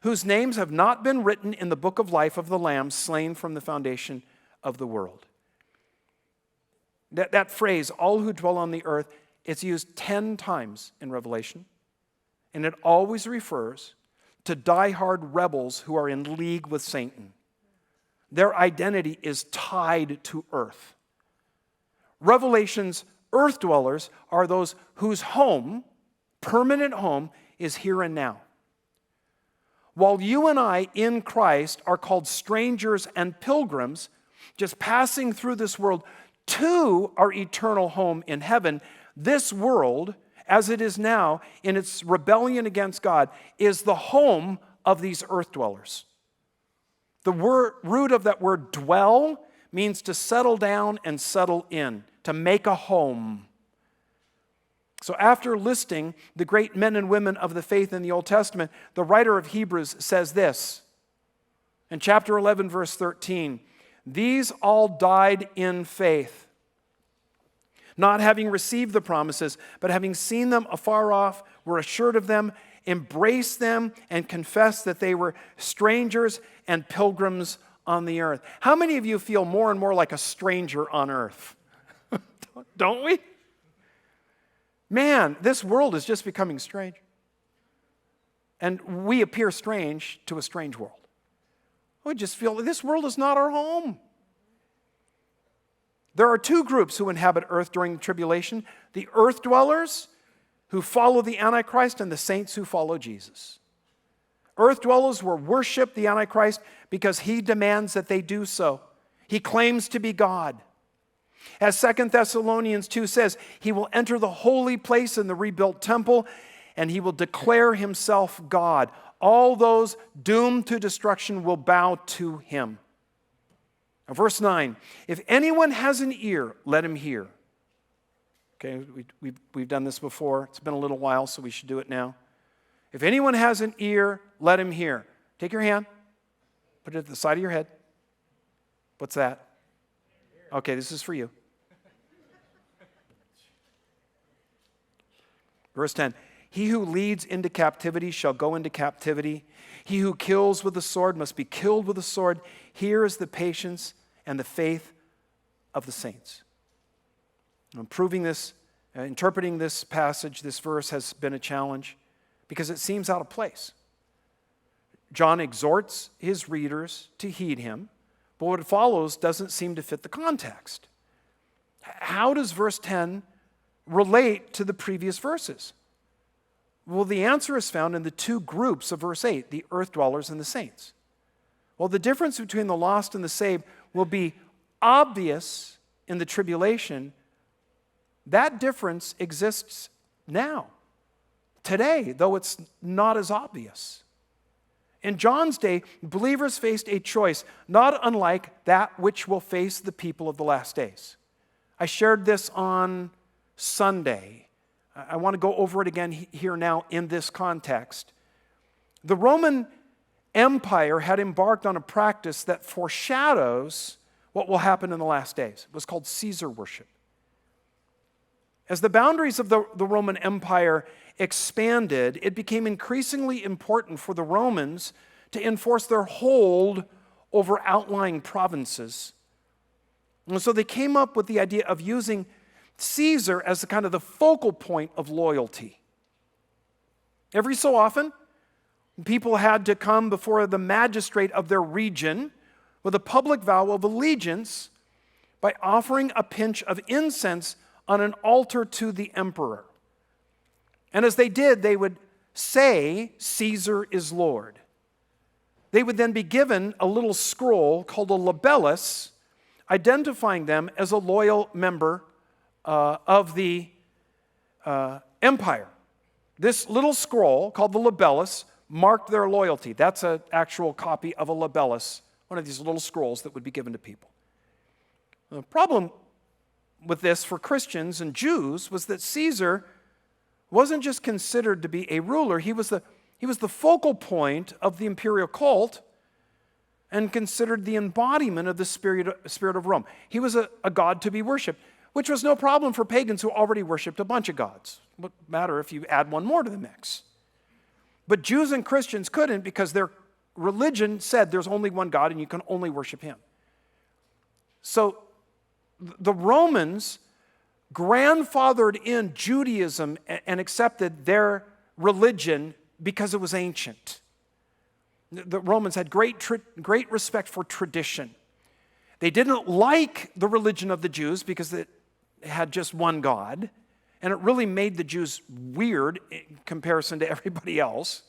whose names have not been written in the book of life of the Lamb slain from the foundation of the world. That phrase, all who dwell on the earth, it's used 10 times in Revelation, and it always refers to diehard rebels who are in league with Satan. Their identity is tied to earth. Revelation's earth dwellers are those whose home, permanent home, is here and now. While you and I in Christ are called strangers and pilgrims, just passing through this world to our eternal home in heaven, this world, as it is now in its rebellion against God, is the home of these earth dwellers. The root of that word dwell means to settle down and settle in, to make a home. So after listing the great men and women of the faith in the Old Testament, the writer of Hebrews says this. In chapter 11, verse 13, these all died in faith, not having received the promises, but having seen them afar off, were assured of them, embraced them, and confessed that they were strangers and pilgrims on the earth. How many of you feel more and more like a stranger on earth? Don't we? Man, this world is just becoming strange. And we appear strange to a strange world. We just feel that this world is not our home. There are two groups who inhabit earth during the tribulation: the earth dwellers who follow the Antichrist and the saints who follow Jesus. Earth dwellers will worship the Antichrist because he demands that they do so. He claims to be God. As 2 Thessalonians 2 says, he will enter the holy place in the rebuilt temple, and he will declare himself God. All those doomed to destruction will bow to him. Now, verse 9, if anyone has an ear, let him hear. Okay, we've done this before. It's been a little while, so we should do it now. If anyone has an ear, let him hear. Take your hand, put it at the side of your head. What's that? Okay, this is for you. Verse 10, he who leads into captivity shall go into captivity. He who kills with the sword must be killed with the sword. Here is the patience and the faith of the saints. Interpreting this passage, this verse has been a challenge because it seems out of place. John exhorts his readers to heed him, but what follows doesn't seem to fit the context. How does verse 10 relate to the previous verses? Well, the answer is found in the two groups of verse 8, the earth dwellers and the saints. Well, the difference between the lost and the saved will be obvious in the tribulation, That difference exists now, today, though it's not as obvious. In John's day, believers faced a choice not unlike that which will face the people of the last days. I shared this on Sunday. I want to go over it again here now in this context. The Roman Empire had embarked on a practice that foreshadows what will happen in the last days. It was called Caesar worship. As the boundaries of the Roman Empire expanded, it became increasingly important for the Romans to enforce their hold over outlying provinces. And so they came up with the idea of using Caesar as the kind of the focal point of loyalty. Every so often, people had to come before the magistrate of their region with a public vow of allegiance by offering a pinch of incense on an altar to the emperor. And as they did, they would say, "Caesar is Lord." They would then be given a little scroll called a libellus, identifying them as a loyal member of the empire. This little scroll, called the libellus, marked their loyalty. That's an actual copy of a libellus, one of these little scrolls that would be given to people. The problem with this for Christians and Jews was that Caesar wasn't just considered to be a ruler, he was the focal point of the imperial cult and considered the embodiment of the spirit of Rome. He was a god to be worshipped, which was no problem for pagans who already worshipped a bunch of gods. What matter if you add one more to the mix? But Jews and Christians couldn't, because their religion said there's only one God and you can only worship him. So the Romans grandfathered in Judaism and accepted their religion because it was ancient. The Romans had great respect for tradition. They didn't like the religion of the Jews because it had just one God, and it really made the Jews weird in comparison to everybody else.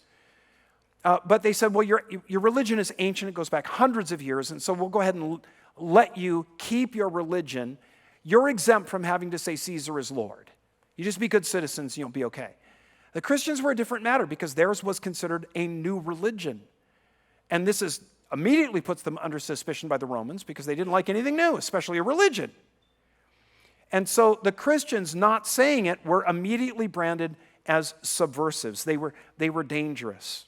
But they said, well, your religion is ancient, it goes back hundreds of years, and so we'll go ahead and let you keep your religion. You're exempt from having to say Caesar is Lord. You just be good citizens, you'll be okay. The Christians were a different matter because theirs was considered a new religion. And this immediately puts them under suspicion by the Romans because they didn't like anything new, especially a religion. And so the Christians not saying it were immediately branded as subversives. They were dangerous.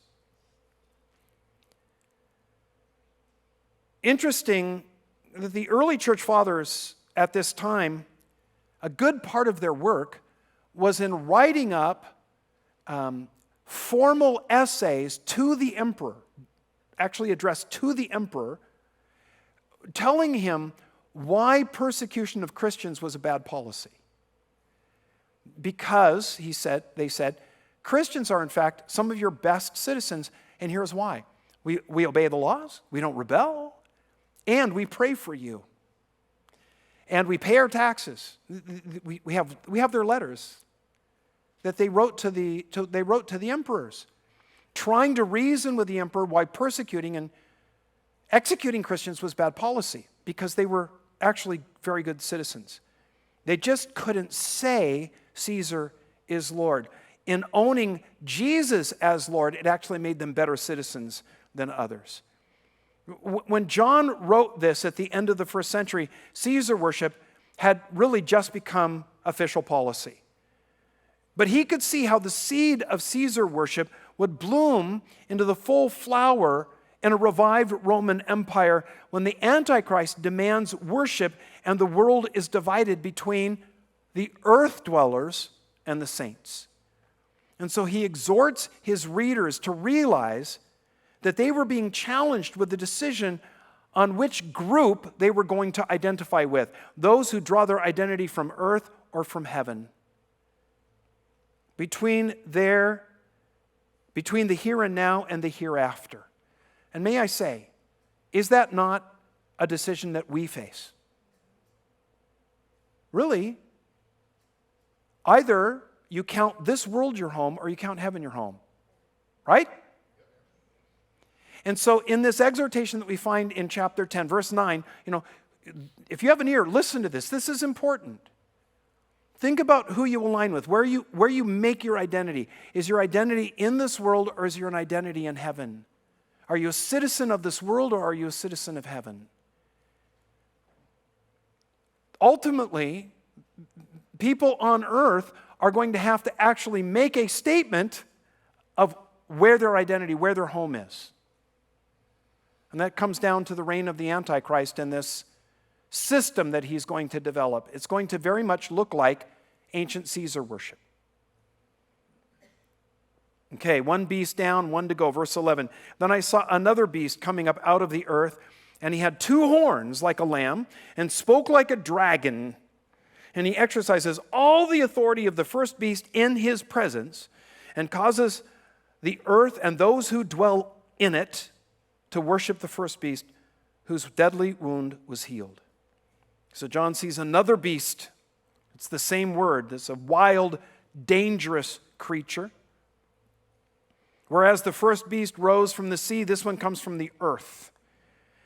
Interesting that the early church fathers at this time, a good part of their work was in writing up formal essays to the emperor, actually addressed to the emperor, telling him why persecution of Christians was a bad policy. Because, they said, Christians are in fact some of your best citizens, and here's why. We obey the laws, we don't rebel, and we pray for you. And we pay our taxes. We have their letters that they wrote to the emperors, trying to reason with the emperor why persecuting and executing Christians was bad policy, because they were actually very good citizens. They just couldn't say Caesar is Lord. In owning Jesus as Lord, it actually made them better citizens than others. When John wrote this at the end of the first century, Caesar worship had really just become official policy. But he could see how the seed of Caesar worship would bloom into the full flower in a revived Roman Empire when the Antichrist demands worship and the world is divided between the earth dwellers and the saints. And so he exhorts his readers to realize that they were being challenged with the decision on which group they were going to identify with, those who draw their identity from earth or from heaven. Between the here and now and the hereafter. And may I say, is that not a decision that we face? Really, either you count this world your home or you count heaven your home, right? And so in this exhortation that we find in chapter 10, verse 9, if you have an ear, listen to this. This is important. Think about who you align with, where you make your identity. Is your identity in this world, or is your identity in heaven? Are you a citizen of this world, or are you a citizen of heaven? Ultimately, people on earth are going to have to actually make a statement of where their identity, where their home is. And that comes down to the reign of the Antichrist and this system that he's going to develop. It's going to very much look like ancient Caesar worship. Okay, one beast down, one to go. Verse 11. Then I saw another beast coming up out of the earth, and he had 2 horns like a lamb, and spoke like a dragon. And he exercises all the authority of the first beast in his presence, and causes the earth and those who dwell in it to worship the first beast, whose deadly wound was healed. So John sees another beast. It's the same word. It's a wild, dangerous creature. Whereas the first beast rose from the sea, this one comes from the earth.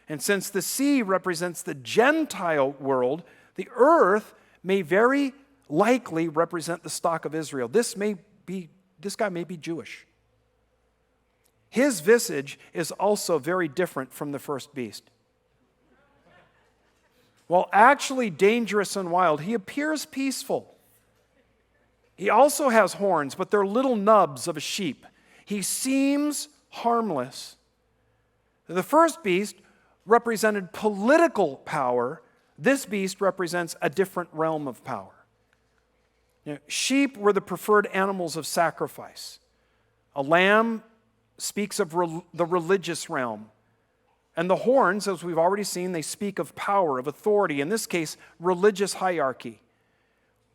And since the sea represents the Gentile world, the earth may very likely represent the stock of Israel. This guy may be Jewish. His visage is also very different from the first beast. While actually dangerous and wild, he appears peaceful. He also has horns, but they're little nubs of a sheep. He seems harmless. The first beast represented political power. This beast represents a different realm of power. Sheep were the preferred animals of sacrifice. A lamb speaks of the religious realm. And the horns, as we've already seen, they speak of power, of authority, in this case, religious hierarchy.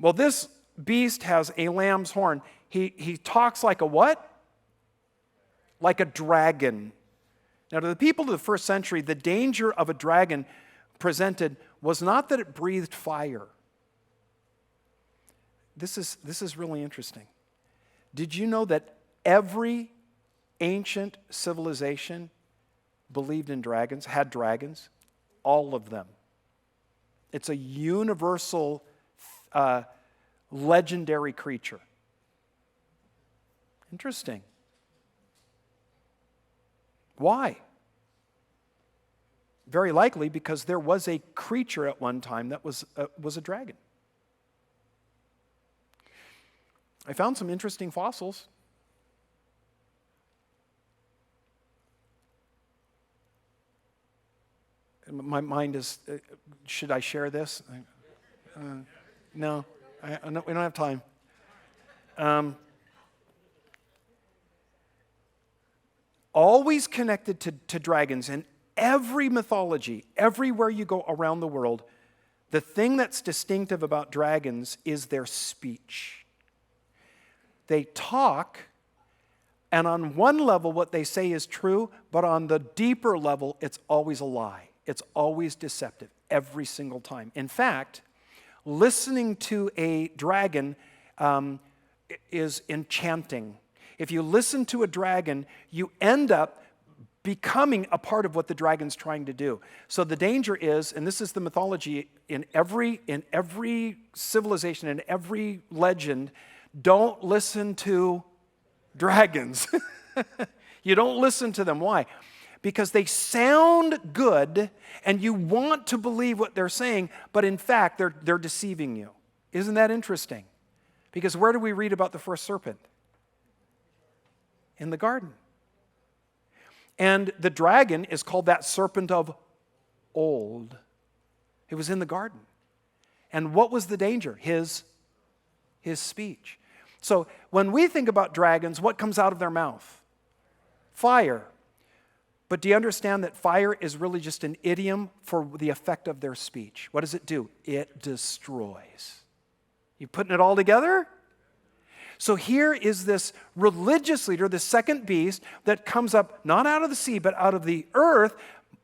Well, this beast has a lamb's horn. He talks like a what? Like a dragon. Now, to the people of the first century, the danger of a dragon presented was not that it breathed fire. This is really interesting. Did you know that every ancient civilization believed in dragons, had dragons? All of them. It's a universal, legendary creature. Interesting. Why? Very likely because there was a creature at one time that was a dragon. I found some interesting fossils. My mind is, should I share this? No, we don't have time. Always connected to dragons in every mythology, everywhere you go around the world, the thing that's distinctive about dragons is their speech. They talk, and on one level what they say is true, but on the deeper level it's always a lie. It's always deceptive, every single time. In fact, listening to a dragon is enchanting. If you listen to a dragon, you end up becoming a part of what the dragon's trying to do. So the danger is, and this is the mythology in every civilization, in every legend, don't listen to dragons. You don't listen to them. Why? Because they sound good and you want to believe what they're saying, but in fact, they're deceiving you. Isn't that interesting? Because where do we read about the first serpent? In the garden. And the dragon is called that serpent of old. It was in the garden. And what was the danger? His speech. So when we think about dragons, what comes out of their mouth? Fire. But do you understand that fire is really just an idiom for the effect of their speech? What does it do? It destroys. You putting it all together? So here is this religious leader, the second beast, that comes up not out of the sea, but out of the earth,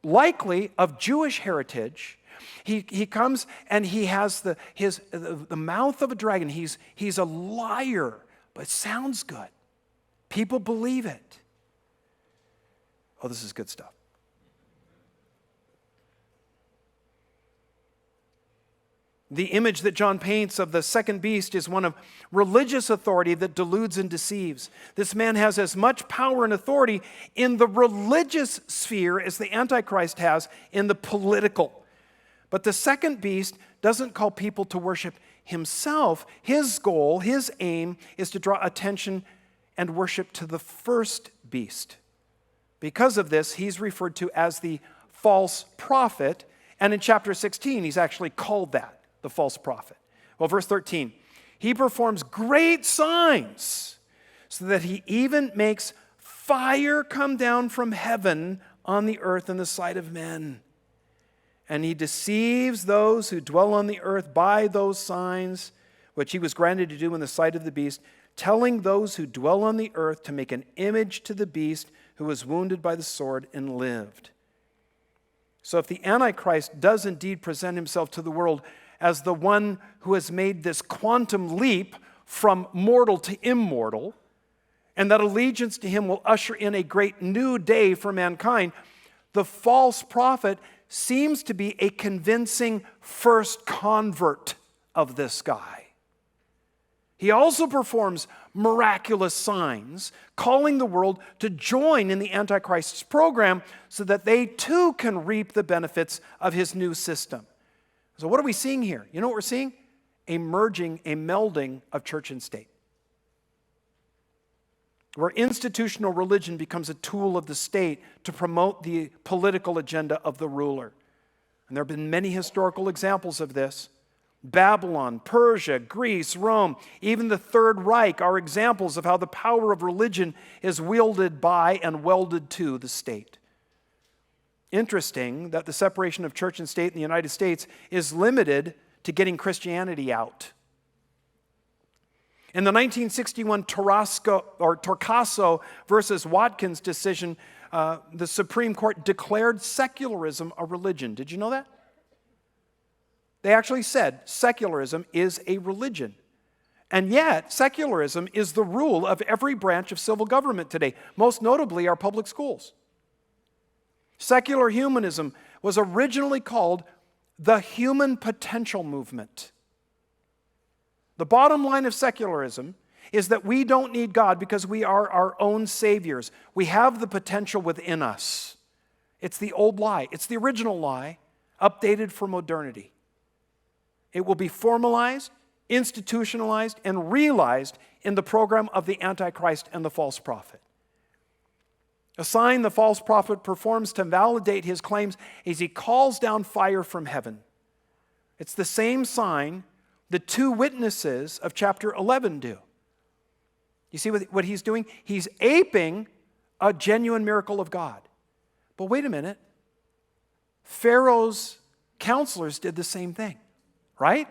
likely of Jewish heritage. He comes and he has the mouth of a dragon. He's a liar, but it sounds good. People believe it. Oh, this is good stuff. The image that John paints of the second beast is one of religious authority that deludes and deceives. This man has as much power and authority in the religious sphere as the Antichrist has in the political. But the second beast doesn't call people to worship himself. His goal, his aim, is to draw attention and worship to the first beast. Because of this, he's referred to as the false prophet, and in chapter 16, he's actually called that, the false prophet. Well, verse 13, he performs great signs so that he even makes fire come down from heaven on the earth in the sight of men. And he deceives those who dwell on the earth by those signs, which he was granted to do in the sight of the beast, telling those who dwell on the earth to make an image to the beast who was wounded by the sword and lived. So if the Antichrist does indeed present himself to the world as the one who has made this quantum leap from mortal to immortal, and that allegiance to him will usher in a great new day for mankind, the false prophet seems to be a convincing first convert of this guy. He also performs miraculous signs, calling the world to join in the Antichrist's program so that they too can reap the benefits of his new system. So what are we seeing here? You know what we're seeing? A merging, a melding of church and state, where institutional religion becomes a tool of the state to promote the political agenda of the ruler. And there have been many historical examples of this. Babylon, Persia, Greece, Rome, even the Third Reich are examples of how the power of religion is wielded by and welded to the state. Interesting that the separation of church and state in the United States is limited to getting Christianity out. In the 1961 Torcaso versus Watkins decision, the Supreme Court declared secularism a religion. Did you know that? They actually said secularism is a religion. And yet, secularism is the rule of every branch of civil government today, most notably our public schools. Secular humanism was originally called the human potential movement. The bottom line of secularism is that we don't need God because we are our own saviors. We have the potential within us. It's the old lie. It's the original lie, updated for modernity. It will be formalized, institutionalized, and realized in the program of the Antichrist and the false prophet. A sign the false prophet performs to validate his claims is he calls down fire from heaven. It's the same sign the two witnesses of chapter 11 do. You see what he's doing? He's aping a genuine miracle of God. But wait a minute. Pharaoh's counselors did the same thing, right?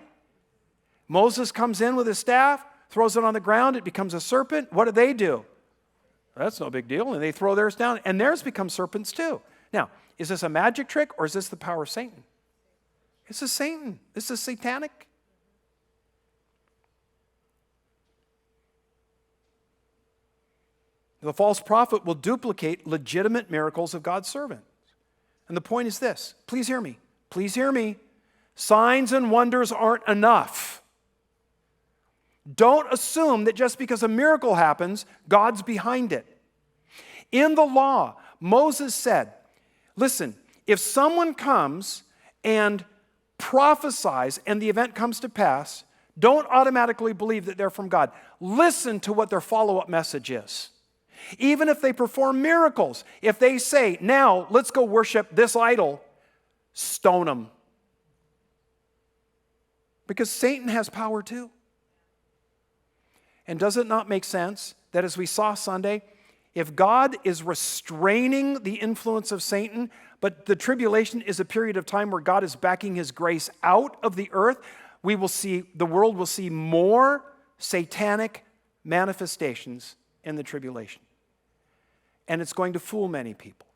Moses comes in with his staff, throws it on the ground, it becomes a serpent. What do? That's no big deal. And they throw theirs down, and theirs become serpents too. Now, is this a magic trick or is this the power of Satan? This is Satan. This is satanic. The false prophet will duplicate legitimate miracles of God's servants. And the point is this. Please hear me. Please hear me. Signs and wonders aren't enough. Don't assume that just because a miracle happens, God's behind it. In the law, Moses said, listen, if someone comes and prophesies and the event comes to pass, don't automatically believe that they're from God. Listen to what their follow-up message is. Even if they perform miracles, if they say, now let's go worship this idol, stone them. Because Satan has power too. And does it not make sense that, as we saw Sunday, if God is restraining the influence of Satan, but the tribulation is a period of time where God is backing his grace out of the earth, the world will see more satanic manifestations in the tribulation. And it's going to fool many people.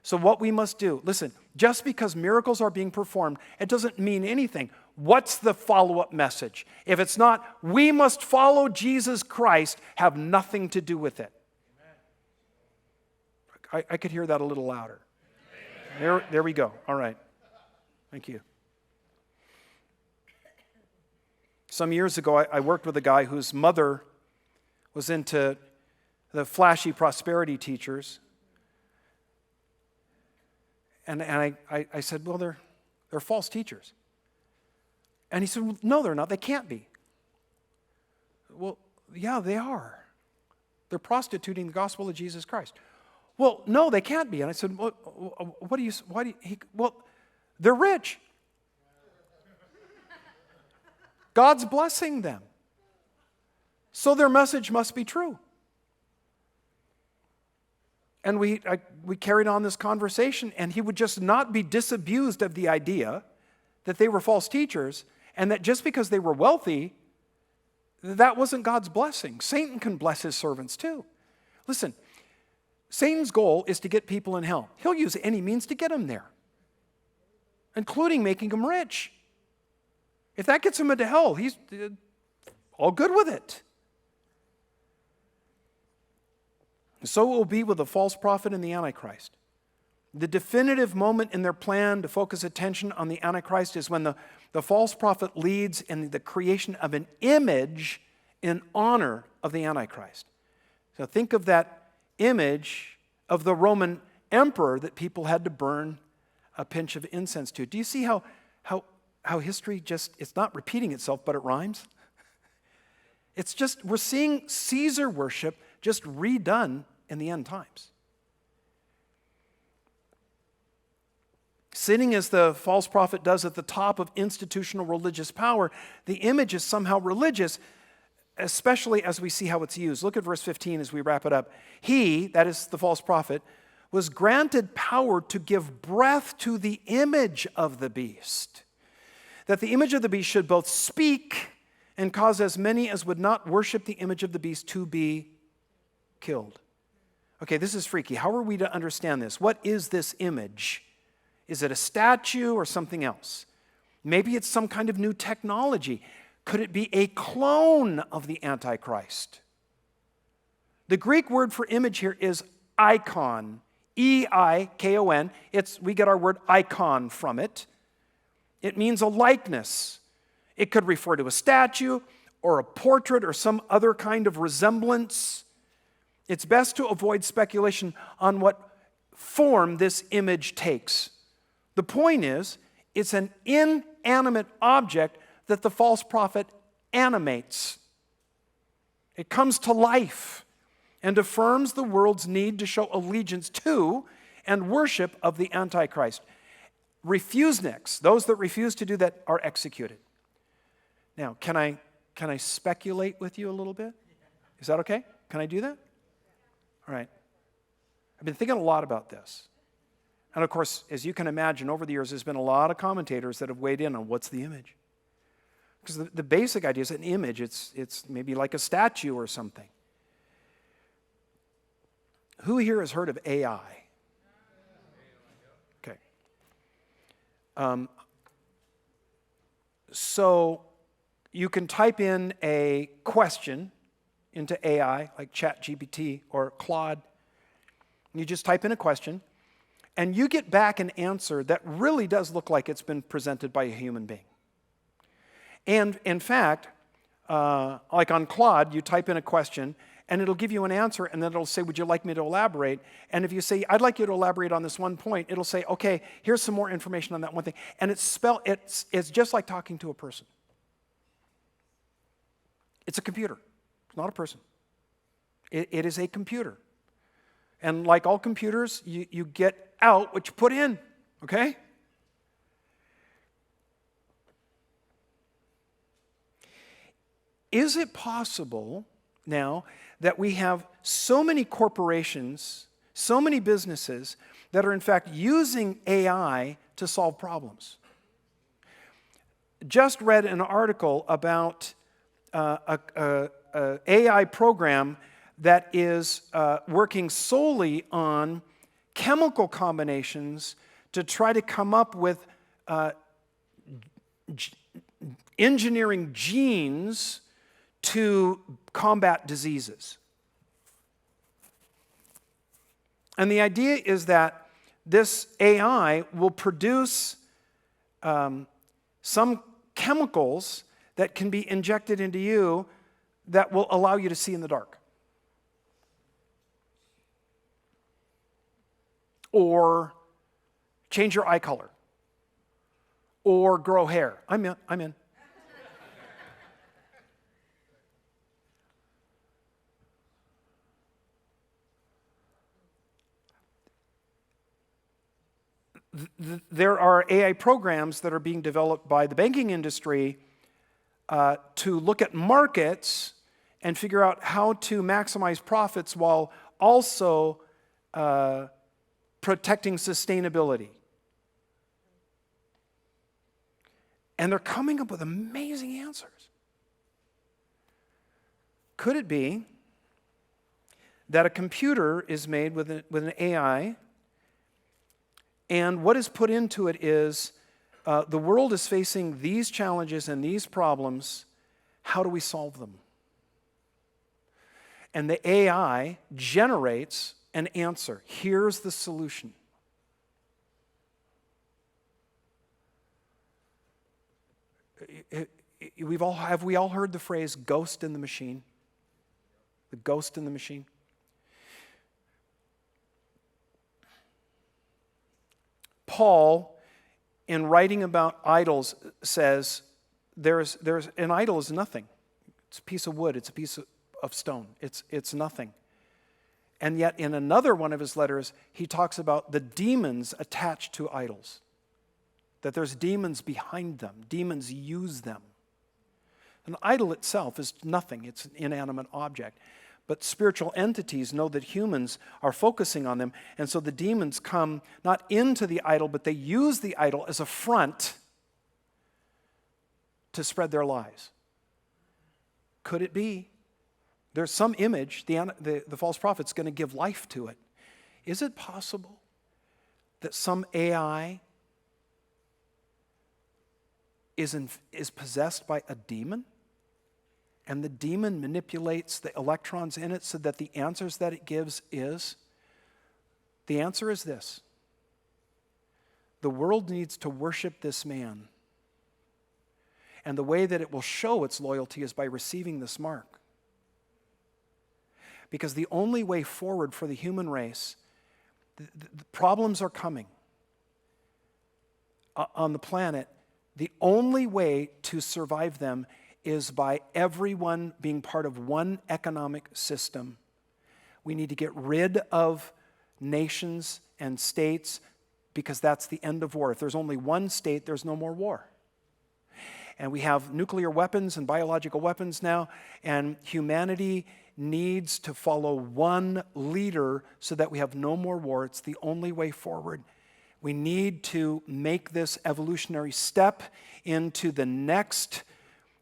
So what we must do, listen, just because miracles are being performed, it doesn't mean anything. What's the follow-up message? If it's not, we must follow Jesus Christ, have nothing to do with it. I could hear that a little louder. There we go. All right. Thank you. Some years ago, I worked with a guy whose mother was into the flashy prosperity teachers. And I said, well, they're false teachers. And he said, well, no, they're not. They can't be. Well, yeah, they are. They're prostituting the gospel of Jesus Christ. Well, no, they can't be. And I said, well, well, they're rich. God's blessing them. So their message must be true. And we carried on this conversation, and he would just not be disabused of the idea that they were false teachers, and that just because they were wealthy, that wasn't God's blessing. Satan can bless his servants too. Listen, Satan's goal is to get people in hell. He'll use any means to get them there, including making them rich. If that gets him into hell, he's all good with it. So it will be with the false prophet and the Antichrist. The definitive moment in their plan to focus attention on the Antichrist is when the false prophet leads in the creation of an image in honor of the Antichrist. So think of that image of the Roman emperor that people had to burn a pinch of incense to. Do you see how history it's not repeating itself, but it rhymes? It's just, we're seeing Caesar worship just redone in the end times. Sitting as the false prophet does at the top of institutional religious power, the image is somehow religious, especially as we see how it's used. Look at verse 15 as we wrap it up. He, that is the false prophet, was granted power to give breath to the image of the beast, that the image of the beast should both speak and cause as many as would not worship the image of the beast to be killed. Okay, this is freaky. How are we to understand this? What is this image? Is it a statue or something else? Maybe it's some kind of new technology. Could it be a clone of the Antichrist? The Greek word for image here is icon. E-I-K-O-N. We get our word icon from it. It means a likeness. It could refer to a statue or a portrait or some other kind of resemblance. It's best to avoid speculation on what form this image takes. The point is, it's an inanimate object that the false prophet animates. It comes to life and affirms the world's need to show allegiance to and worship of the Antichrist. Refuseniks, those that refuse to do that, are executed. Now, can I speculate with you a little bit? Is that okay? Can I do that? All right. I've been thinking a lot about this. And of course, as you can imagine, over the years, there's been a lot of commentators that have weighed in on what's the image. Because the basic idea is an image. It's maybe like a statue or something. Who here has heard of AI? Okay. So you can type in a question into AI, like ChatGPT or Claude. You just type in a question, and you get back an answer that really does look like it's been presented by a human being. And in fact, like on Claude, you type in a question, and it'll give you an answer, and then it'll say, would you like me to elaborate? And if you say, I'd like you to elaborate on this one point, it'll say, okay, here's some more information on that one thing. And it's just like talking to a person. It's a computer. It's not a person. It is a computer. And like all computers, you get out what you put in, okay? Is it possible now that we have so many corporations, so many businesses that are in fact using AI to solve problems? Just read an article about a AI program that is working solely on chemical combinations to try to come up with engineering genes to combat diseases. And the idea is that this AI will produce some chemicals that can be injected into you that will allow you to see in the dark. Or change your eye color. Or grow hair. I'm in. There are AI programs that are being developed by the banking industry to look at markets and figure out how to maximize profits while also protecting sustainability. And they're coming up with amazing answers. Could it be that a computer is made with an AI, and what is put into it is the world is facing these challenges and these problems. How do we solve them? And the AI generates an answer. Here's the solution. Have we all heard the phrase ghost in the machine? The ghost in the machine? Paul, in writing about idols, says there's an idol is nothing. It's a piece of wood. It's a piece of stone. It's nothing. And yet in another one of his letters, he talks about the demons attached to idols. That there's demons behind them. Demons use them. An idol itself is nothing. It's an inanimate object. But spiritual entities know that humans are focusing on them, and so the demons come not into the idol, but they use the idol as a front to spread their lies. Could it be there's some image, the false prophet's going to give life to it? Is it possible that some AI is possessed by a demon? And the demon manipulates the electrons in it so that the answers that it gives the answer is this. The world needs to worship this man. And the way that it will show its loyalty is by receiving this mark. Because the only way forward for the human race, the problems are coming on the planet. The only way to survive them is by everyone being part of one economic system. We need to get rid of nations and states because that's the end of war. If there's only one state, there's no more war. And we have nuclear weapons and biological weapons now, and humanity needs to follow one leader so that we have no more war. It's the only way forward. We need to make this evolutionary step into the next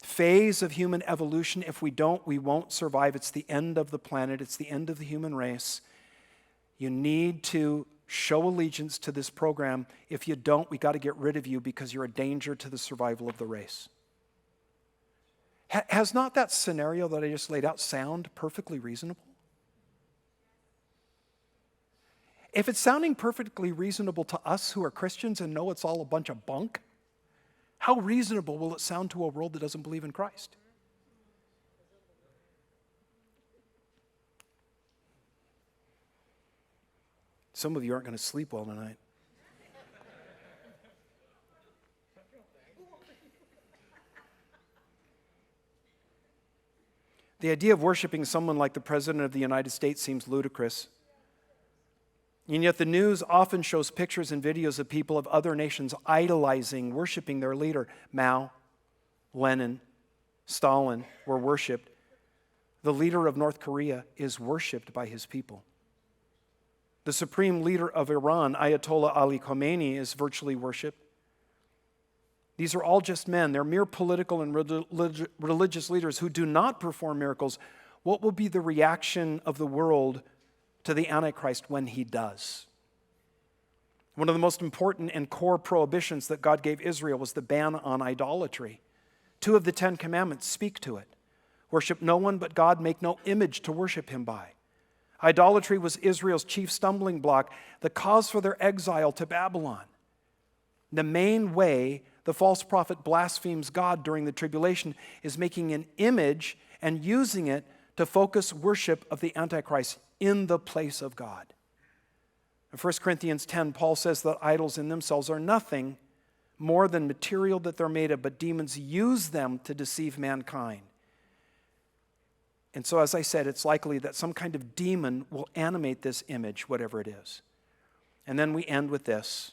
phase of human evolution. If we don't, we won't survive. It's the end of the planet. It's the end of the human race. You need to show allegiance to this program. If you don't, we got to get rid of you because you're a danger to the survival of the race. Has not that scenario that I just laid out sound perfectly reasonable? If it's sounding perfectly reasonable to us who are Christians and know it's all a bunch of bunk, how reasonable will it sound to a world that doesn't believe in Christ? Some of you aren't going to sleep well tonight. The idea of worshiping someone like the President of the United States seems ludicrous. And yet the news often shows pictures and videos of people of other nations idolizing, worshiping their leader. Mao, Lenin, Stalin were worshiped. The leader of North Korea is worshiped by his people. The supreme leader of Iran, Ayatollah Ali Khamenei, is virtually worshiped. These are all just men. They're mere political and religious leaders who do not perform miracles. What will be the reaction of the world to the Antichrist when he does? One of the most important and core prohibitions that God gave Israel was the ban on idolatry. 2 of the 10 commandments speak to it. Worship no one but God, make no image to worship him by. Idolatry was Israel's chief stumbling block, the cause for their exile to Babylon. The main way the false prophet blasphemes God during the tribulation, is making an image and using it to focus worship of the Antichrist in the place of God. In 1 Corinthians 10, Paul says that idols in themselves are nothing more than material that they're made of, but demons use them to deceive mankind. And so, as I said, it's likely that some kind of demon will animate this image, whatever it is. And then we end with this.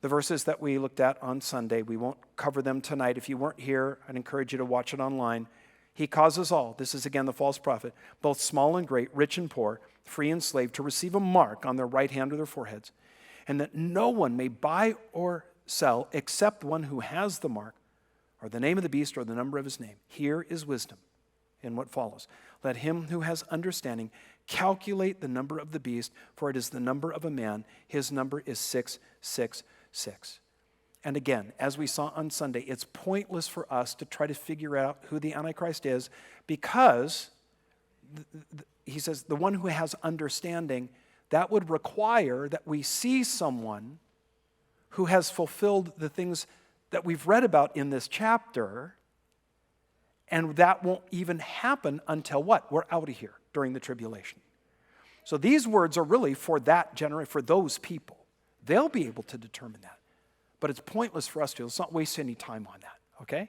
The verses that we looked at on Sunday, we won't cover them tonight. If you weren't here, I'd encourage you to watch it online. He causes all, this is again the false prophet, both small and great, rich and poor, free and slave, to receive a mark on their right hand or their foreheads, and that no one may buy or sell except one who has the mark, or the name of the beast, or the number of his name. Here is wisdom in what follows. Let him who has understanding calculate the number of the beast, for it is the number of a man. His number is 666. And again, as we saw on Sunday, it's pointless for us to try to figure out who the Antichrist is, because he says the one who has understanding, that would require that we see someone who has fulfilled the things that we've read about in this chapter, and that won't even happen until what? We're out of here during the tribulation. So these words are really for that generation, for those people. They'll be able to determine that. But it's pointless for us to. Let's not waste any time on that, okay?